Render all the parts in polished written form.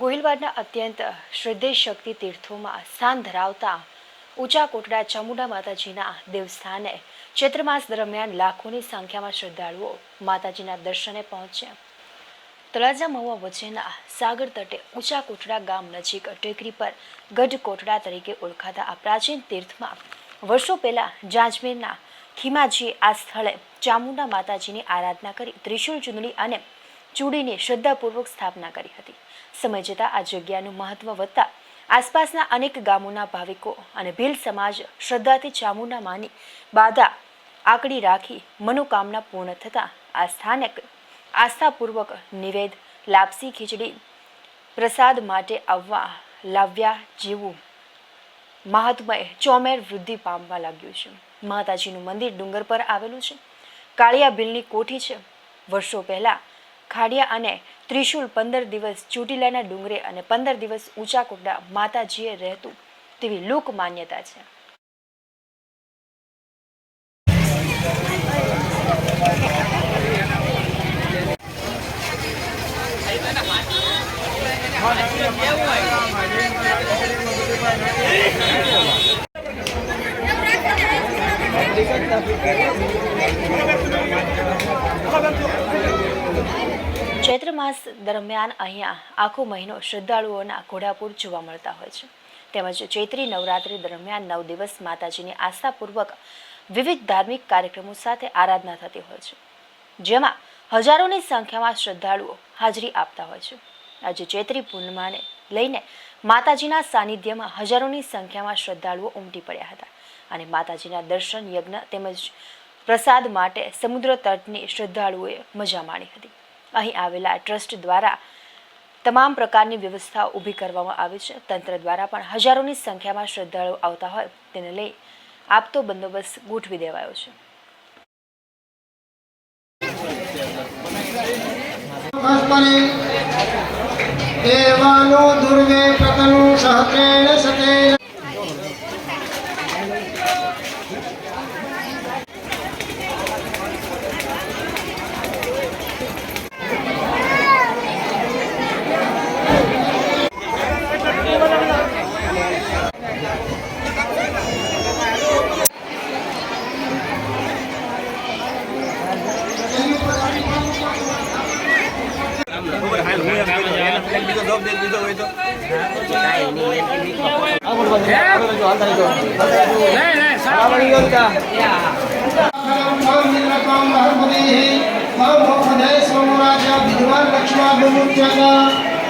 ગોહિલવાડના અત્યંત શ્રદ્ધેય શક્તિ તીર્થોમાં સ્થાન ધરાવતા ઊંચા કોટડા ચામુંડા માતાજીના દેવસ્થાને ચૈત્ર માસ દરમિયાન લાખોની સંખ્યામાં શ્રદ્ધાળુઓ માતાજીના દર્શને પહોંચ્યા. તળાજા મહુવા વચ્ચેના સાગર તટે ઊંચા કોટડા ગામ નજીક ટેકરી પર ગઢ કોટડા તરીકે ઓળખાતા આ પ્રાચીન તીર્થમાં વર્ષો પહેલા જાજમેરના ખીમાજીએ આ સ્થળે ચામુંડા માતાજીની આરાધના કરી ત્રિશુલ ચૂંદડી અને ચૂડીની શ્રદ્ધાપૂર્વક સ્થાપના કરી હતી. સમય જતાં આ જગ્યાનું મહત્વ વધતા આસપાસના અનેક ગામોના ભાવિકો અને ભીલ સમાજ શ્રદ્ધાથી ચામુંડા માની બાધા આકડી રાખી મનોકામના પૂર્ણ થતાં આ સ્થાનક આસ્થાપૂર્વક નિવેદ, લાપસી, ખીચડી પ્રસાદ માટે લાવ્યા જેવું મહાત્મય ચોમેર વૃદ્ધિ પામવા લાગ્યું છે. માતાજીનું મંદિર ડુંગર પર આવેલું છે. કાળિયા ભીલની કોઠી છે. વર્ષો પહેલા ખાડિયા અને ત્રિશુલ 15 દિવસ ચોટીલાના ડુંગરે અને 15 દિવસ ઊંચા કોટડા માતાજીએ રહેતું તેવી લોક માન્યતા છે. ચૈત્ર માસ દરમિયાન અહીંયા આખો મહિનો શ્રદ્ધાળુઓના ઘોડાપૂર જોવા મળતા હોય છે. તેમજ ચૈત્રી નવરાત્રિ દરમિયાન 9 દિવસ માતાજીની આસ્થાપૂર્વક વિવિધ ધાર્મિક કાર્યક્રમો સાથે આરાધના થતી હોય છે, જેમાં હજારોની સંખ્યામાં શ્રદ્ધાળુઓ હાજરી આપતા હોય છે. આજે ચૈત્રી પૂર્ણિમાને લઈને માતાજીના સાનિધ્યમાં હજારોની સંખ્યામાં શ્રદ્ધાળુઓ ઉમટી પડ્યા હતા અને માતાજીના દર્શન, યજ્ઞ તેમજ પ્રસાદ માટે સમુદ્ર તટની શ્રદ્ધાળુઓએ મજા માણી હતી. અહીં આવેલા ટ્રસ્ટ દ્વારા તમામ પ્રકારની વ્યવસ્થાઓ ઊભી કરવામાં આવી છે. તંત્ર દ્વારા પણ હજારોની સંખ્યામાં શ્રદ્ધાળુઓ આવતા હોય તેને લઈ આપતો બંદોબસ્ત ગોઠવી દેવાયો છે. દેવાનો દુર્વે પ્રતનુ સહકેણ સતેન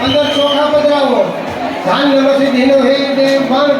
અંદર ચોખા પધરાવો. ધાન વ્યવસ્થિત હિનો હે દેવ પ્રાણ